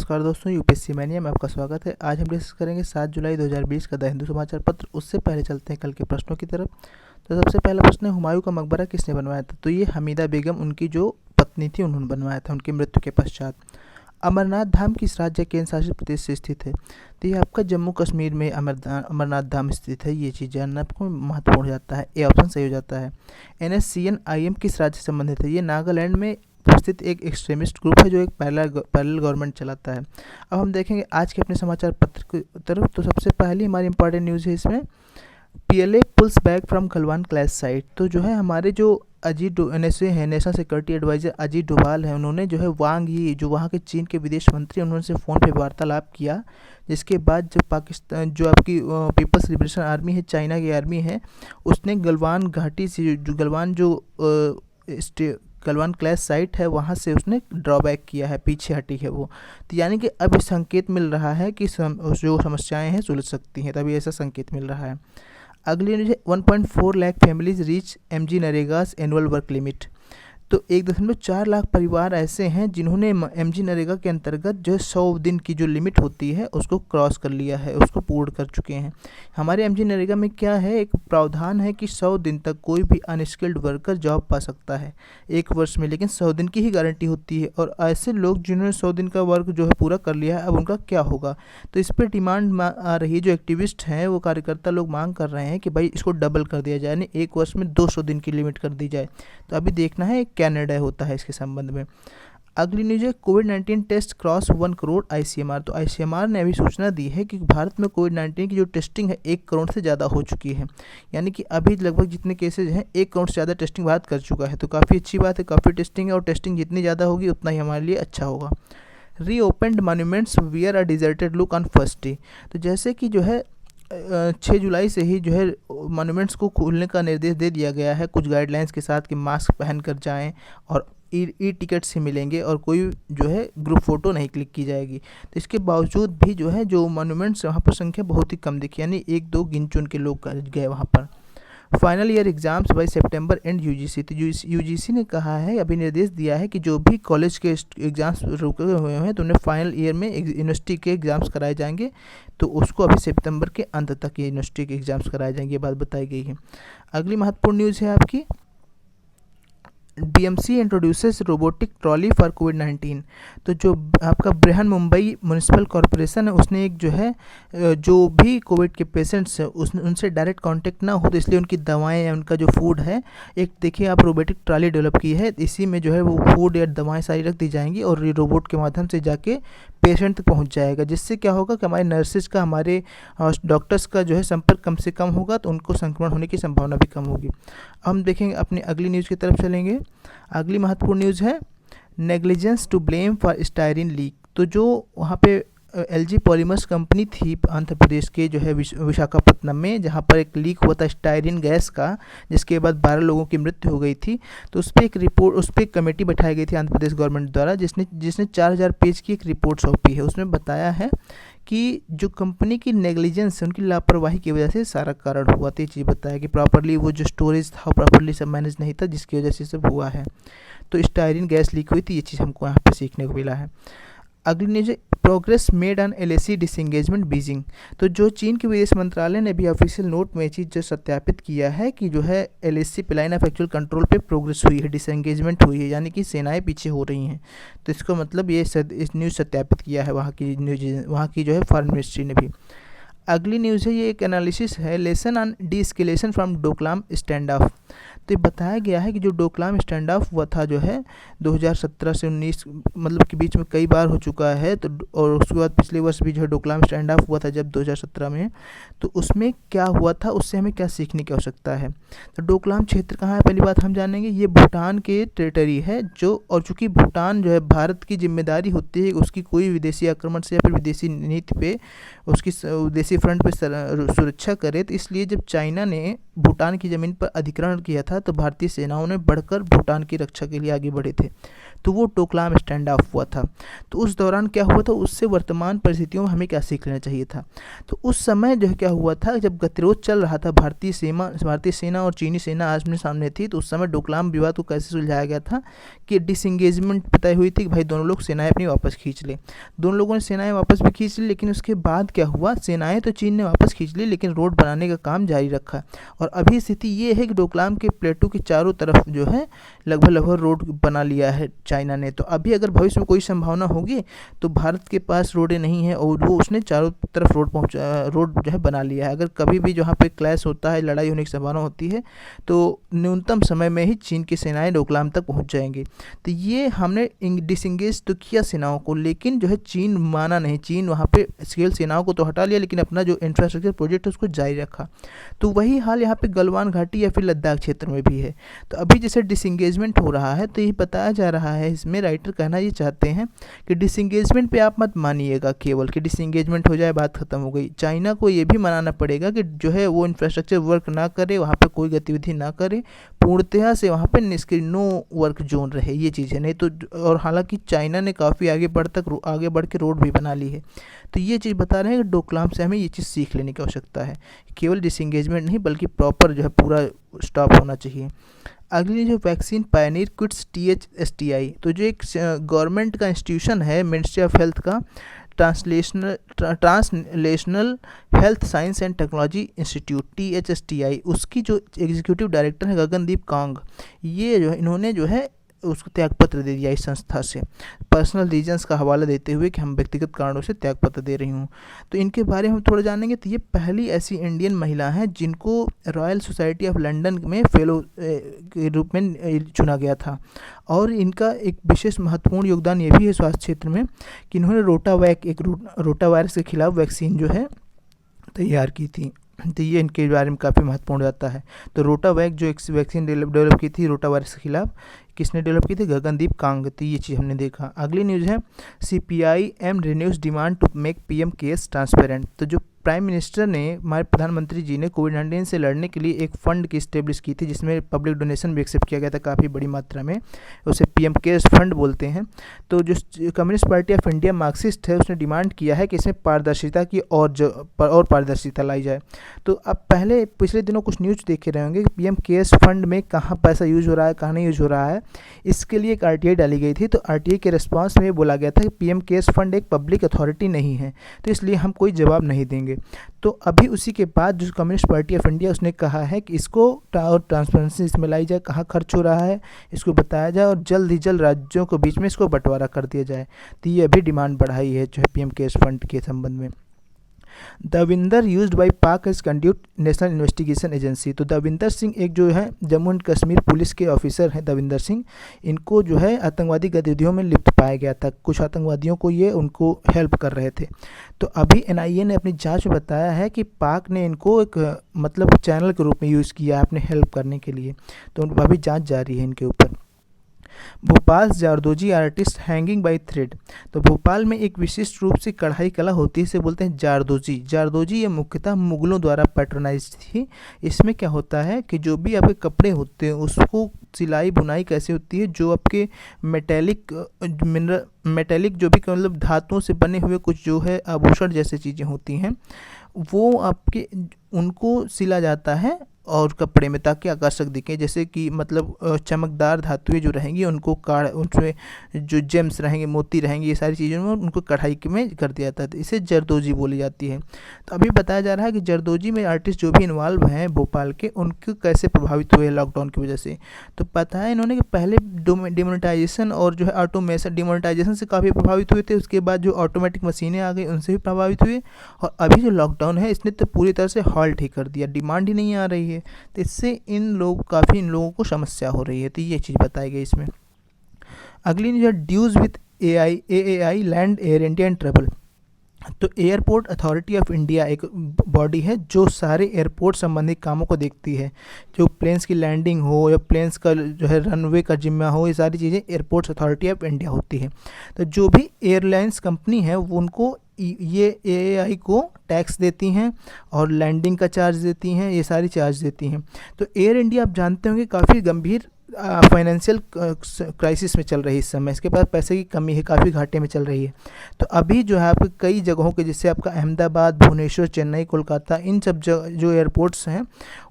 नमस्कार दोस्तों, UPSC mania में आपका स्वागत है। आज हम डिस्कस करेंगे 7 जुलाई 2020 का द हिंदू समाचार पत्र। उससे पहले चलते हैं कल के प्रश्नों की तरफ। तो सबसे पहला प्रश्न है, हुमायूं का मकबरा किसने बनवाया था? तो ये हमीदा बेगम, उनकी जो पत्नी थी, उन्होंने बनवाया था उनकी मृत्यु के पश्चात। अमरनाथ धाम किस राज्य केंद्र शासित प्रदेश से स्थित है? तो ये आपका जम्मू कश्मीर में अमरनाथ धाम स्थित है। ये चीज़ जानना आपको महत्वपूर्ण हो जाता है। ए ऑप्शन सही हो जाता है। NSCN-IM किस राज्य से संबंधित है? ये नागालैंड में स्थित एक एक्सट्रीमिस्ट ग्रुप है जो एक पैरेलल गवर्नमेंट चलाता है। अब हम देखेंगे आज के अपने समाचार पत्र की तरफ। तो सबसे पहली हमारी इंपॉर्टेंट न्यूज़ है इसमें, PLA pulls back from Galwan clash site. तो जो है हमारे जो अजीत NSA है, national security adviser Ajit Doval है, उन्होंने जो है वांग यी, जो वहाँ के चीन के विदेश मंत्री, उन्होंने फ़ोन पे वार्तालाप किया। जिसके बाद जब पाकिस्तान, जो आपकी पीपल्स लिबरेशन आर्मी है, चाइना की आर्मी है, उसने गलवान घाटी से जो गलवान क्लैश साइट है वहाँ से उसने ड्रॉबैक किया है, पीछे हटी है वो। तो यानी कि अब संकेत मिल रहा है कि जो समस्याएं हैं सुलझ सकती हैं, तभी ऐसा संकेत मिल रहा है। अगली न्यूज है, 1.4 lakh families reach MG NREGA's annual work limit. तो 1.4 लाख परिवार ऐसे हैं जिन्होंने MG नरेगा के अंतर्गत जो 100 दिन की जो लिमिट होती है उसको क्रॉस कर लिया है, उसको पूर्ण कर चुके हैं। हमारे MG नरेगा में क्या है, एक प्रावधान है कि 100 दिन तक कोई भी अनस्किल्ड वर्कर जॉब पा सकता है 1 वर्ष में, लेकिन 100 दिन की ही गारंटी होती है। और ऐसे लोग जिन्होंने 100 दिन का वर्क जो है पूरा कर लिया है, अब उनका क्या होगा? तो इस पर डिमांड आ रही है। जो एक्टिविस्ट हैं, वो कार्यकर्ता लोग मांग कर रहे हैं कि भाई इसको डबल कर दिया जाए, यानी 1 वर्ष में 200 दिन की लिमिट कर दी जाए। तो अभी देखना है क्या निर्णय होता है इसके संबंध में। अगली न्यूज है, कोविड-19 टेस्ट क्रॉस 1 करोड़ ICMR। तो ICMR ने अभी सूचना दी है कि भारत में कोविड-19 की जो टेस्टिंग है 1 करोड़ से ज़्यादा हो चुकी है। यानी कि अभी लगभग जितने केसेज हैं 1 करोड़ से ज़्यादा टेस्टिंग भारत कर चुका है। तो काफ़ी अच्छी बात है, काफ़ी टेस्टिंग है, और टेस्टिंग जितनी ज़्यादा होगी उतना ही हमारे लिए अच्छा होगा। Reopened monuments wear a deserted look on first day. तो जैसे कि जो है 6 जुलाई से ही जो है मॉन्यूमेंट्स को खोलने का निर्देश दे दिया गया है, कुछ गाइडलाइंस के साथ कि मास्क पहन कर जाएं और ई टिकट से मिलेंगे, और कोई जो है ग्रुप फ़ोटो नहीं क्लिक की जाएगी। तो इसके बावजूद भी जो है जो मॉन्यूमेंट्स वहाँ पर संख्या बहुत ही कम दिखी, यानी 1-2 गिन चुन के लोग गए वहाँ पर। Final year exams by September and UGC। तो UGC ने कहा है, अभी निर्देश दिया है कि जो भी कॉलेज के एग्ज़ाम्स रुके हुए हैं तो उन्हें फाइनल ईयर में यूनिवर्सिटी के एग्ज़ाम्स कराए जाएंगे। तो उसको अभी सितंबर के अंत तक यूनिवर्सिटी के एग्ज़ाम्स कराए जाएंगे, ये बात बताई गई है। अगली महत्वपूर्ण न्यूज़ है आपकी, BMC introduces robotic trolley for कोविड-19। तो जो आपका बृहन मुंबई म्यूनिसिपल कॉरपोरेशन है, उसने एक जो है जो भी कोविड के पेशेंट्स हैं उनसे डायरेक्ट कांटेक्ट ना हो, तो इसलिए उनकी दवाएं या उनका जो फूड है, एक देखिए आप रोबोटिक ट्रॉली डेवलप की है। इसी में जो है वो फूड या दवाएं सारी रख दी जाएंगी और ये रोबोट के माध्यम से जाके पेशेंट तक पहुंच जाएगा। जिससे क्या होगा कि हमारे नर्सेज का, हमारे डॉक्टर्स का जो है संपर्क कम से कम होगा, तो उनको संक्रमण होने की संभावना भी कम होगी। हम देखेंगे अपनी अगली न्यूज़ की तरफ चलेंगे। अगली महत्वपूर्ण न्यूज़ है, negligence to blame for styrene leak. तो जो वहाँ पे LG पॉलीमर्स कंपनी थी आंध्र प्रदेश के जो है विशाखापट्टनम में, जहाँ पर एक लीक हुआ था स्टायरीन गैस का, जिसके बाद 12 लोगों की मृत्यु हो गई थी। तो उस पर एक रिपोर्ट, उस पर एक कमेटी बैठाई गई थी आंध्र प्रदेश गवर्नमेंट द्वारा, जिसने 4000 पेज की एक रिपोर्ट सौंपी है। उसमें बताया है कि जो कंपनी की नेग्लिजेंस है, उनकी लापरवाही की वजह से सारा कारण हुआ। तो ये चीज़ बताया कि प्रॉपरली वो जो स्टोरेज था प्रॉपरली सब मैनेज नहीं था, जिसकी वजह से सब हुआ है। तो स्टायरीन गैस लीक हुई थी, ये चीज़ हमको यहाँ पे सीखने को मिला है। अगली news, progress made on LAC disengagement Beijing. तो जो चीन के विदेश मंत्रालय ने भी ऑफिशियल नोट में चीज़ जो सत्यापित किया है कि जो है LAC पे लाइन ऑफ एक्चुअल कंट्रोल पे प्रोग्रेस हुई है, डिसएंगेजमेंट हुई है, यानी कि सेनाएं पीछे हो रही हैं। तो इसको मतलब ये इस न्यूज़ सत्यापित किया है वहाँ की न्यूज़, वहाँ की जो है फॉरेन मिनिस्ट्री ने भी। अगली न्यूज़ है, ये एक एनालिसिस है, lesson on D escalation from Doklam stand of. तो ये बताया गया है कि जो डोकलाम स्टैंड ऑफ हुआ था जो है 2017 से 19 मतलब के बीच में कई बार हो चुका है। तो और उसके बाद पिछले वर्ष भी जो है डोकलाम स्टैंड ऑफ हुआ था जब 2017 में। तो उसमें क्या हुआ था, उससे हमें क्या सीखने की आवश्यकता है? तो डोकलाम क्षेत्र कहाँ है, पहली बात हम जानेंगे। ये भूटान के टेरिटरी है, जो और चूँकि भूटान जो है भारत की जिम्मेदारी होती है उसकी कोई विदेशी आक्रमण से या फिर विदेशी नीति पे, उसकी विदेशी फ्रंट पे सुरक्षा करे। तो इसलिए जब चाइना ने भूटान की ज़मीन पर अधिग्रहण किया था तो भारतीय सेनाओं ने बढ़कर भूटान की रक्षा के लिए आगे बढ़े थे, तो वो डोकलाम स्टैंड ऑफ हुआ था। तो उस दौरान क्या हुआ था, उससे वर्तमान परिस्थितियों में हमें क्या सीख लेना चाहिए था। तो उस समय जो है क्या हुआ था, जब गतिरोध चल रहा था, भारतीय सेना और चीनी सेना आमने सामने थी, तो उस समय डोकलाम विवाद को कैसे सुलझाया गया था कि डिसंगेजमेंट तय हुई थी कि भाई दोनों लोग सेनाएं अपनी वापस खींच ले। दोनों लोगों ने सेनाएं वापस भी खींच ली, लेकिन उसके बाद क्या हुआ, सेनाएं तो चीन ने वापस खींच ली लेकिन रोड बनाने का काम जारी रखा। और अभी स्थिति ये है कि डोकलाम के प्लेटू के चारों तरफ जो है लगभग रोड बना लिया है चाइना ने। तो अभी अगर भविष्य में कोई संभावना होगी तो भारत के पास रोडें नहीं है और वो उसने चारों तरफ रोड जो है बना लिया है। अगर कभी भी जहाँ पे क्लैश होता है, लड़ाई होने की संभावना होती है, तो न्यूनतम समय में ही चीन की सेनाएं डोकलाम तक पहुँच जाएंगी। तो ये हमने डिसंगेज तो किया सेनाओं को, लेकिन जो है चीन माना नहीं। चीन वहाँ पे सेनाओं को तो हटा लिया, लेकिन अपना जो इंफ्रास्ट्रक्चर प्रोजेक्ट है उसको जारी रखा। तो वही हाल यहाँ पे गलवान घाटी या फिर लद्दाख क्षेत्र में भी है। तो अभी जैसे डिसंगेजमेंट हो रहा है, तो ये बताया जा रहा है, इसमें राइटर कहना ये चाहते हैं कि डिसंगेजमेंट पे आप मत मानिएगा केवल कि डिसंगेजमेंट हो जाए बात खत्म हो गई। चाइना को ये भी मनाना पड़ेगा कि जो है वो इंफ्रास्ट्रक्चर वर्क ना करे, वहाँ पे कोई गतिविधि ना करे, पूर्णतः से वहाँ पे निष्क्रिय नो वर्क जोन रहे, ये चीज़ है। नहीं तो और हालांकि चाइना ने काफ़ी आगे बढ़ के रोड भी बना ली है। तो ये चीज़ बता रहे हैं कि डोकलाम से हमें ये चीज़ सीख लेने की आवश्यकता है, केवल डिसंगेजमेंट नहीं बल्कि प्रॉपर जो है पूरा स्टॉप होना चाहिए। अगली जो वैक्सीन पायनियर क्विट्स THSTI, तो जो एक गवर्नमेंट का इंस्टीट्यूशन है, मिनिस्ट्री ऑफ हेल्थ का translational health science and technology institute THSTI, उसकी जो एग्जीक्यूटिव डायरेक्टर है गगनदीप कांग, ये जो इन्होंने जो है उसको त्यागपत्र दे दिया इस संस्था से, पर्सनल रीजंस का हवाला देते हुए कि हम व्यक्तिगत कारणों से त्यागपत्र दे रही हूँ। तो इनके बारे में हम थोड़ा जानेंगे। तो ये पहली ऐसी इंडियन महिला हैं जिनको रॉयल सोसाइटी ऑफ लंदन में फेलो के रूप में चुना गया था। और इनका एक विशेष महत्वपूर्ण योगदान ये भी है स्वास्थ्य क्षेत्र में कि इन्होंने रोटा वायरस के खिलाफ वैक्सीन जो है तैयार की थी। तो ये इनके बारे में काफ़ी महत्वपूर्ण जाता है। तो रोटावैक जो एक वैक्सीन डेवलप की थी रोटा वायरस के खिलाफ, किसने डेवलप की थी, गगनदीप कांग। तो ये चीज़ हमने देखा। अगली न्यूज़ है CPIM renews demand to make PM case transparent. तो जो प्राइम मिनिस्टर ने, हमारे प्रधानमंत्री जी ने कोविड-19 से लड़ने के लिए एक फ़ंड की इस्टेब्लिश की थी जिसमें पब्लिक डोनेशन भी एक्सेप्ट किया गया था काफ़ी बड़ी मात्रा में, उसे PM केयर्स फंड बोलते हैं। तो जो communist party of India Marxist है उसने डिमांड किया है कि इसमें पारदर्शिता की और पारदर्शिता लाई जाए। तो अब पिछले दिनों कुछ न्यूज़ देखे रहे होंगे कि PM केयर्स फंड में कहाँ पैसा यूज़ हो रहा है, कहाँ नहीं यूज़ हो रहा है, इसके लिए एक RTI डाली गई थी। तो RTI के रिस्पॉन्स में बोला गया था कि PM केयर्स फंड एक पब्लिक अथॉरिटी नहीं है, तो इसलिए हम कोई जवाब नहीं देंगे। तो अभी उसी के बाद जो कम्युनिस्ट पार्टी ऑफ इंडिया उसने कहा है कि इसको और ट्रांसपेरेंसी इसमें लाई जाए, कहाँ खर्च हो रहा है इसको बताया जाए और जल्द ही जल्द राज्यों के बीच में इसको बंटवारा कर दिया जाए। तो ये अभी डिमांड बढ़ाई है जो है PM केयर्स फंड के संबंध में। Davinder used by Pak as conduit national investigation agency. तो दविंदर सिंह एक जो है जम्मू एंड कश्मीर पुलिस के ऑफिसर हैं दविंदर सिंह, इनको जो है आतंकवादी गतिविधियों में लिप्त पाया गया था। कुछ आतंकवादियों को ये उनको हेल्प कर रहे थे। तो अभी NIA ने अपनी जांच में बताया है कि पाक ने इनको एक मतलब चैनल के रूप में यूज़ किया है अपने हेल्प करने के लिए। तो अभी जाँच जारी है इनके ऊपर। Bhopal zardozi artist hanging by thread. तो भोपाल में एक विशिष्ट रूप से कढ़ाई कला होती है, इसे बोलते हैं जारदोजी। ये मुख्यतः मुगलों द्वारा पैट्रोनाइज थी। इसमें क्या होता है कि जो भी आपके कपड़े होते हैं उसको सिलाई बुनाई कैसे होती है, जो आपके मेटेलिक जो भी मतलब धातुओं से बने हुए कुछ जो है आभूषण जैसे चीज़ें होती हैं वो आपके उनको सिला जाता है और कपड़े में, ताकि आकर्षक दिखे। जैसे कि मतलब चमकदार धातुएं जो रहेंगी उनको उसमें जो जेम्स रहेंगे, मोती रहेंगे, ये सारी चीज़ों में उनको कढ़ाई में कर दिया जाता है। तो इसे जरदोजी बोली जाती है। तो अभी बताया जा रहा है कि जरदोजी में आर्टिस्ट जो भी इन्वॉल्व हैं भोपाल के, उनको कैसे प्रभावित हुए लॉकडाउन की वजह से। तो पता है इन्होंने कि पहले डिमोनेटाइजेशन और जो है ऑटोमेशन, डिमोनेटाइजेशन से काफ़ी प्रभावित हुए थे, उसके बाद जो ऑटोमेटिक मशीनें आ गई उनसे भी प्रभावित हुए, और अभी जो लॉकडाउन है इसने तो पूरी तरह से हॉल्ट ही कर दिया, डिमांड ही नहीं आ रही है। तो इससे इन लोगों को समस्या हो रही है। तो ये चीज़ बताई गई इसमें। अगली न्यूज़ है dues with AAI land Air India and travel. तो एयरपोर्ट अथॉरिटी ऑफ इंडिया एक बॉडी है जो सारे एयरपोर्ट संबंधी कामों को देखती है, जो प्लेन्स की लैंडिंग हो या प्लेन्स का जो है रनवे का जिम्मा हो, ये सारी चीज़ें एयरपोर्ट्स अथॉरिटी ऑफ इंडिया होती है। तो जो भी एयरलाइंस कंपनी है वो उनको ये एएआई को टैक्स देती हैं और लैंडिंग का चार्ज देती हैं, ये सारी चार्ज देती हैं। तो एयर इंडिया आप जानते होंगे काफ़ी गंभीर फाइनेंशियल क्राइसिस में चल रही है इस समय, इसके पास पैसे की कमी है, काफ़ी घाटे में चल रही है। तो अभी जो है आपके कई जगहों के, जैसे आपका अहमदाबाद, भुवनेश्वर, चेन्नई, कोलकाता, इन सब जो एयरपोर्ट्स हैं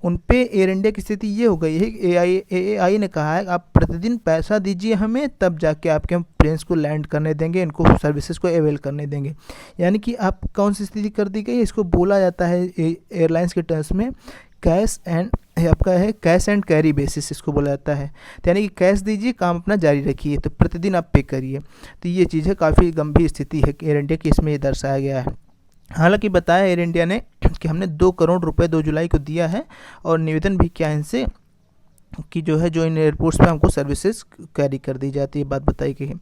उन पे एयर इंडिया की स्थिति ये हो गई है कि एआई ने कहा है आप प्रतिदिन पैसा दीजिए हमें, तब जाके आपके हम प्लेन्स को लैंड करने देंगे, इनको सर्विसेज को अवेल करने देंगे। यानी कि आप कौन सी स्थिति कर दी गई है, इसको बोला जाता है एयरलाइंस के टर्म्स में कैश एंड कैरी बेसिस, इसको बोला जाता है। तो यानी कि कैश दीजिए, काम अपना जारी रखिए, तो प्रतिदिन आप पे करिए। तो ये चीज़ है, काफ़ी गंभीर स्थिति है एयर इंडिया की, इसमें ये दर्शाया गया है। हालांकि बताया एयर इंडिया ने कि हमने 2 करोड़ रुपए 2 जुलाई को दिया है और निवेदन भी किया है इनसे कि जो है जो इन एयरपोर्ट्स पे हमको सर्विसेज कैरी कर दी जाती है, बात बताई गई है।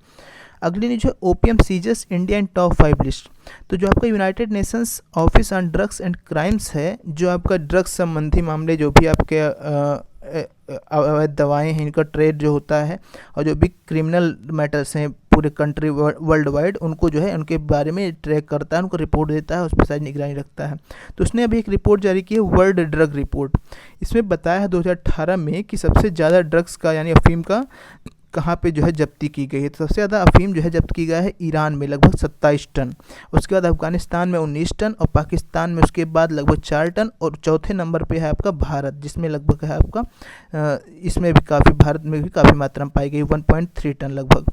अगली न्यूज है opium seizures India in top 5 list. तो जो आपका United Nations office on drugs and crimes है, जो आपका ड्रग्स संबंधी मामले, जो भी आपके अवैध दवाएं हैं, इनका ट्रेड जो होता है और जो भी क्रिमिनल मैटर्स हैं पूरे कंट्री वर्ल्ड वाइड, उनको जो है उनके बारे में ट्रैक करता है, उनको रिपोर्ट देता है, उस पर सारी निगरानी रखता है। तो उसने अभी एक रिपोर्ट जारी की है, वर्ल्ड ड्रग रिपोर्ट। इसमें बताया है 2018 में कि सबसे ज़्यादा ड्रग्स का यानी अफीम का कहाँ पे जो है जब्ती की गई है। तो सबसे ज़्यादा अफीम जो है जब्त की गया है ईरान में, लगभग 27 टन। उसके बाद अफगानिस्तान में 19 टन और पाकिस्तान में उसके बाद लगभग 4 टन, और चौथे नंबर पे है आपका भारत, जिसमें लगभग है आपका इसमें भी काफ़ी, भारत में भी काफ़ी मात्रा में पाई गई, 1.3 टन लगभग।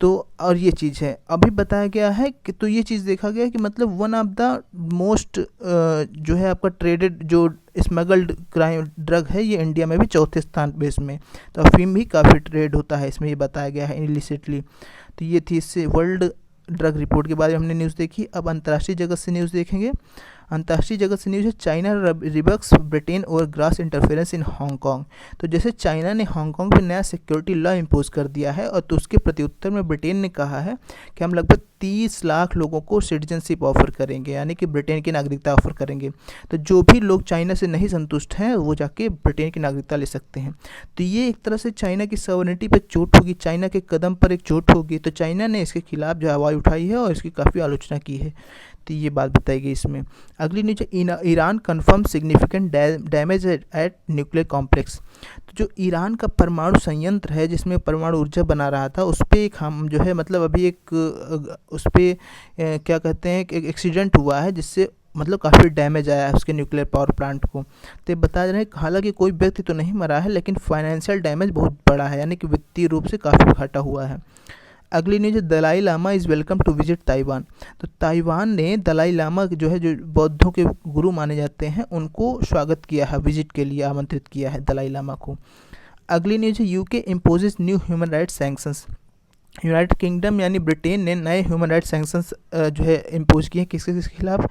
तो और ये चीज़ है, अभी बताया गया है कि तो ये चीज़ देखा गया है कि मतलब वन ऑफ द मोस्ट जो है आपका ट्रेडेड जो स्मगल्ड क्राइम ड्रग है, ये इंडिया में भी चौथे स्थान पे इसमें। तो अफीम भी काफ़ी ट्रेड होता है इसमें, ये बताया गया है इलिसिटली। तो ये थी इससे वर्ल्ड ड्रग रिपोर्ट के बारे में हमने न्यूज़ देखी। अब अंतर्राष्ट्रीय जगत से न्यूज़ देखेंगे। अंतर्राष्ट्रीय जगत से न्यूज़ है चाइना रिबक्स ब्रिटेन और ग्रास इंटरफेरेंस इन हांगकांग। तो जैसे चाइना ने हांगकांग पे नया सिक्योरिटी लॉ इम्पोज कर दिया है, और तो उसके प्रत्युत्तर में ब्रिटेन ने कहा है कि हम लगभग 30 लाख लोगों को सिटीजनशिप ऑफर करेंगे, यानी कि ब्रिटेन की नागरिकता ऑफर करेंगे। तो जो भी लोग चाइना से नहीं संतुष्ट हैं वो जाके ब्रिटेन की नागरिकता ले सकते हैं। तो ये एक तरह से चाइना की सॉवरेनिटी पर चोट होगी, चाइना के कदम पर एक चोट होगी। तो चाइना ने इसके खिलाफ जो आवाज़ उठाई है और इसकी काफ़ी आलोचना की है। तो ये बात बताई गई इसमें। अगली न्यूज है Iran confirm significant damage at nuclear complex. तो जो ईरान का परमाणु संयंत्र है जिसमें परमाणु ऊर्जा बना रहा था, उस पर एक हम जो है मतलब अभी एक उस पर क्या कहते हैं एक एक्सीडेंट हुआ है, जिससे मतलब काफ़ी डैमेज आया है उसके न्यूक्लियर पावर प्लांट को। तो बता रहे हैं हालांकि कोई व्यक्ति तो नहीं मरा है, लेकिन फाइनेंशियल डैमेज बहुत बड़ा है, यानी कि वित्तीय रूप से काफ़ी घाटा हुआ है। अगली न्यूज है Dalai Lama is welcome to visit Taiwan. तो ताइवान ने दलाई लामा जो है, जो बौद्धों के गुरु माने जाते हैं, उनको स्वागत किया है, विजिट के लिए आमंत्रित किया है दलाई लामा को। अगली न्यूज है UK imposes new human rights sanctions. United kingdom यानी ब्रिटेन ने नए ह्यूमन राइट्स सैंक्शंस जो है इम्पोज किए हैं, किसके खिलाफ?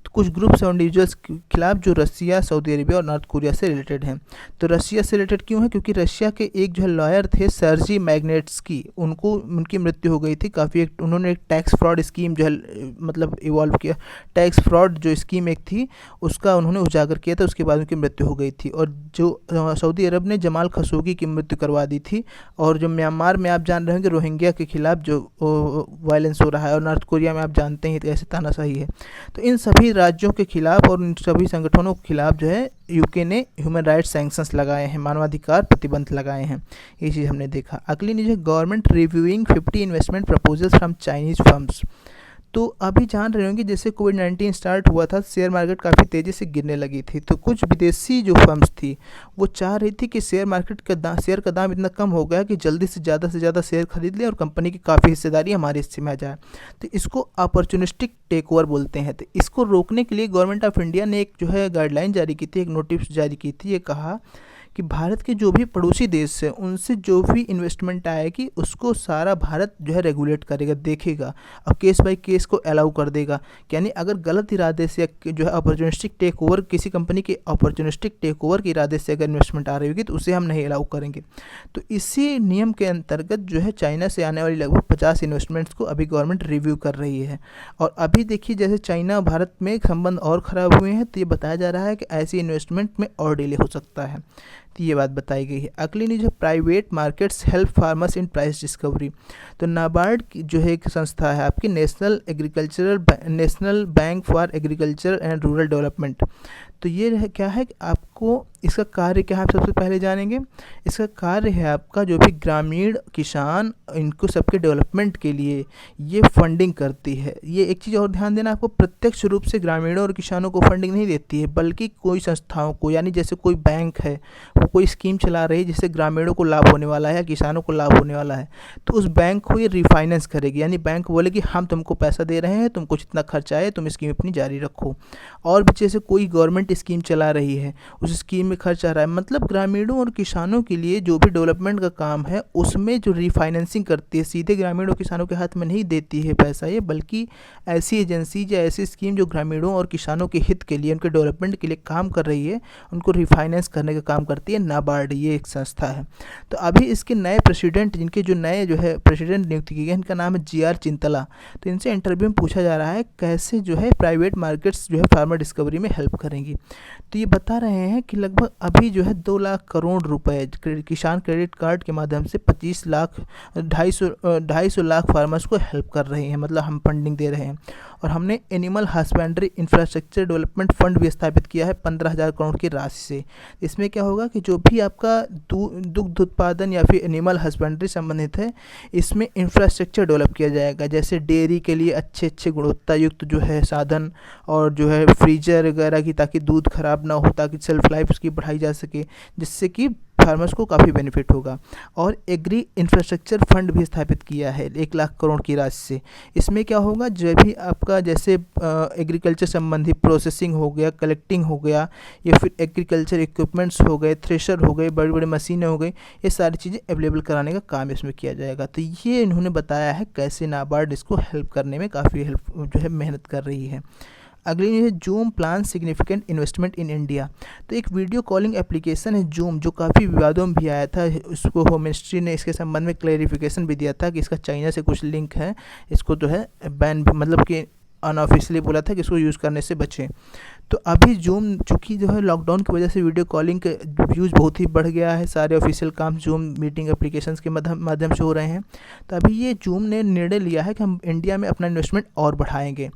तो कुछ ग्रुप्स और इंडिविजुअल्स के खिलाफ जो रसिया, सऊदी अरेबिया और नॉर्थ कोरिया से रिलेटेड हैं। तो रसिया से रिलेटेड क्यों है? क्योंकि रशिया के एक जो है लॉयर थे सर्जी मैग्नेट्स्की, उनकी मृत्यु हो गई थी। काफ़ी उन्होंने एक टैक्स फ्रॉड स्कीम जो है मतलब इवॉल्व किया, टैक्स फ्रॉड जो स्कीम एक थी उसका उन्होंने उजागर किया था, उसके बाद उनकी मृत्यु हो गई थी। और जो सऊदी अरब ने जमाल खशोगी की मृत्यु करवा दी थी। और जो म्यांमार में आप जान रहे होंगे रोहिंग्या के खिलाफ जो वायलेंस हो रहा है, और नॉर्थ कोरिया में आप जानते हैं कैसे तानाशाही है। तो इन सभी राज्यों के खिलाफ और इन सभी संगठनों के खिलाफ जो है यूके ने ह्यूमन राइट्स सैंक्शंस लगाए हैं, मानवाधिकार प्रतिबंध लगाए हैं। ये चीज़ हमने देखा। अगली न्यूज़ है government reviewing 50 investment proposals from Chinese firms. तो अभी जान रहे होंगे जैसे कोविड-19 स्टार्ट हुआ था, शेयर मार्केट काफ़ी तेज़ी से गिरने लगी थी। तो कुछ विदेशी जो फर्म्स थी वो चाह रही थी कि शेयर मार्केट का शेयर का दाम इतना कम हो गया कि जल्दी से ज़्यादा शेयर खरीद लें और कंपनी की काफ़ी हिस्सेदारी हमारे हिस्से में आ जाए। तो इसको अपॉर्चुनिस्टिक टेक ओवर बोलते हैं। तो इसको रोकने के लिए गवर्नमेंट ऑफ इंडिया ने एक जो है गाइडलाइन जारी की थी, एक नोटिस जारी की थी। ये कहा कि भारत के जो भी पड़ोसी देश है उनसे जो भी इन्वेस्टमेंट आएगी उसको सारा भारत जो है रेगुलेट करेगा, देखेगा और केस बाय केस को अलाउ कर देगा। यानी अगर गलत इरादे से जो है अपॉर्चुनिस्टिक टेक ओवर, किसी कंपनी के अपॉर्चुनिस्टिक टेक ओवर के इरादे से अगर इन्वेस्टमेंट आ रही होगी तो उसे हम नहीं अलाउ करेंगे। तो इसी नियम के अंतर्गत जो है चाइना से आने वाली लगभग 50 इन्वेस्टमेंट्स को अभी गवर्नमेंट रिव्यू कर रही है। और अभी देखिए जैसे चाइना और भारत में संबंध और ख़राब हुए हैं, तो ये बताया जा रहा है कि ऐसी इन्वेस्टमेंट में और डिले हो सकता है। तो ये बात बताई गई है। अगली न्यूज है private markets help farmers in price discovery. तो नाबार्ड की जो है एक संस्था है आपकी, national bank for agriculture and rural development. तो ये क्या है कि आपको इसका कार्य क्या है आप सबसे पहले जानेंगे। इसका कार्य है आपका जो भी ग्रामीण किसान, इनको सबके डेवलपमेंट के लिए ये फंडिंग करती है। ये एक चीज़ और ध्यान देना, आपको प्रत्यक्ष रूप से ग्रामीणों और किसानों को फंडिंग नहीं देती है, बल्कि कोई संस्थाओं को, यानी जैसे कोई बैंक है वो कोई स्कीम चला रही है जिससे ग्रामीणों को लाभ होने वाला है या किसानों को लाभ होने वाला है, तो उस बैंक को ये रिफाइनेंस करेगी। यानी बैंक बोलेगी हम तुमको पैसा दे रहे हैं, तुमको जितना खर्चा है तुम स्कीम अपनी जारी रखो। और भी जैसे कोई गवर्नमेंट स्कीम चला रही है, उस स्कीम में खर्च आ रहा है, मतलब ग्रामीणों और किसानों के लिए जो भी डेवलपमेंट का काम है उसमें जो रिफाइनेंसिंग करती है, सीधे ग्रामीणों और किसानों के हाथ में नहीं देती है पैसा ये, बल्कि ऐसी एजेंसी या ऐसी स्कीम जो ग्रामीणों और किसानों के हित के लिए, उनके डेवलपमेंट के लिए काम कर रही है, उनको रिफाइनेंस करने का काम करती है नाबार्ड, ये एक संस्था है। तो अभी इसके नए प्रेसिडेंट, जिनके जो नए जो है प्रेसिडेंट नियुक्त किए गए, इनका नाम है GR चिंतला। तो इनसे इंटरव्यू में पूछा जा रहा है कैसे जो है प्राइवेट मार्केट्स जो है फार्मर डिस्कवरी में हेल्प करेंगी। तो ये बता रहे हैं कि लगभग अभी जो है 2 लाख करोड़ रुपए किसान क्रेडिट कार्ड के माध्यम से 250 लाख फार्मर्स को हेल्प कर रहे हैं, मतलब हम फंडिंग दे रहे हैं। और हमने animal husbandry infrastructure development fund भी स्थापित किया है 15,000 करोड़ की राशि से। इसमें क्या होगा कि जो भी आपका दुग्ध उत्पादन या फिर एनिमल हस्बेंड्री संबंधित है, इसमें इंफ्रास्ट्रक्चर डेवलप किया जाएगा, जैसे डेयरी के लिए अच्छे गुणवत्ता युक्त जो है साधन, और जो है फ्रीजर वगैरह की, ताकि दूध खराब ना हो, ताकि सेल्फ लाइफ उसकी बढ़ाई जा सके, जिससे कि फार्मर्स को काफ़ी बेनिफिट होगा। और एग्री इंफ्रास्ट्रक्चर फंड भी स्थापित किया है 1 लाख करोड़ की राशि से। इसमें क्या होगा, जो भी आपका जैसे एग्रीकल्चर संबंधी प्रोसेसिंग हो गया, कलेक्टिंग हो गया, या फिर एग्रीकल्चर इक्विपमेंट्स हो गए, थ्रेशर हो गए, बड़ी बड़ी मशीनें हो गई, ये सारी चीज़ें अवेलेबल कराने का काम इसमें किया जाएगा। तो ये इन्होंने बताया है कैसे नाबार्ड इसको हेल्प करने में काफ़ी हेल्प जो है मेहनत कर रही है। अगली न्यूज़ है zoom plan significant investment in India. तो एक वीडियो कॉलिंग एप्लीकेशन है जूम, जो काफ़ी विवादों में भी आया था। उसको होम मिनिस्ट्री ने इसके संबंध में क्लैरिफिकेशन भी दिया था कि इसका चाइना से कुछ लिंक है, इसको जो है बैन, मतलब कि अनऑफिशियली बोला था कि इसको यूज़ करने से बचें। तो अभी जूम चूँकि जो है लॉकडाउन की वजह से वीडियो कॉलिंग का यूज़ बहुत ही बढ़ गया है, सारे ऑफिशियल काम जूम मीटिंग एप्लीकेशंस के माध्यम से हो रहे हैं। तो अभी ये जूम ने निर्णय लिया है कि हम इंडिया में अपना इन्वेस्टमेंट और बढ़ाएंगे,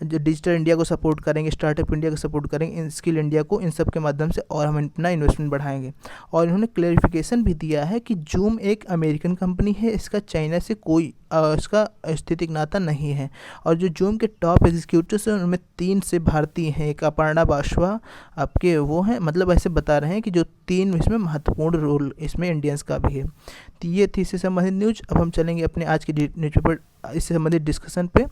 जो डिजिटल इंडिया को सपोर्ट करेंगे, स्टार्टअप इंडिया को सपोर्ट करेंगे, स्किल इंडिया को, इन सब के माध्यम से और हम अपना इन्वेस्टमेंट बढ़ाएंगे। और इन्होंने क्लैरिफिकेशन भी दिया है कि जूम एक अमेरिकन कंपनी है, इसका चाइना से कोई इसका स्थितिक नाता नहीं है। और जो जूम के टॉप एग्जीक्यूटिव्स हैं उनमें 3 से भारतीय हैं, एक अपर्णा बाशवा आपके वो हैं, मतलब ऐसे बता रहे हैं कि जो 3 इसमें महत्वपूर्ण रोल इसमें इंडियंस का भी है। तो ये थी इससे संबंधित न्यूज। अब हम चलेंगे अपने आज की न्यूज़पेपर इससे संबंधित डिस्कशन पे।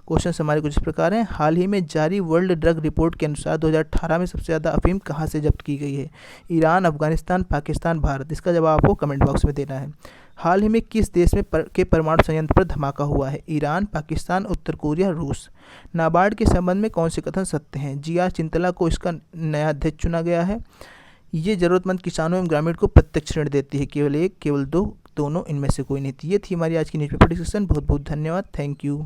क्वेश्चन हमारे कुछ इस प्रकार हैं। हाल ही में जारी वर्ल्ड ड्रग रिपोर्ट के अनुसार 2018 में सबसे ज़्यादा अफीम कहाँ से जब्त की गई है? ईरान, अफगानिस्तान, पाकिस्तान, भारत। इसका जवाब आपको कमेंट बॉक्स में देना है। हाल ही में किस देश में के परमाणु संयंत्र पर धमाका हुआ है? ईरान, पाकिस्तान, उत्तर कोरिया, रूस। नाबार्ड के संबंध में कौन से कथन सत्य हैं? GR चिंतला को इसका नया अध्यक्ष चुना गया है। ये ज़रूरतमंद किसानों एवं ग्रामीण को प्रत्यक्ष ऋण देती है, केवल एक, केवल दो, दोनों, इनमें से कोई नहीं। ये थी हमारी आज की न्यूज़पेपर डिस्कशन। बहुत बहुत धन्यवाद। Thank you.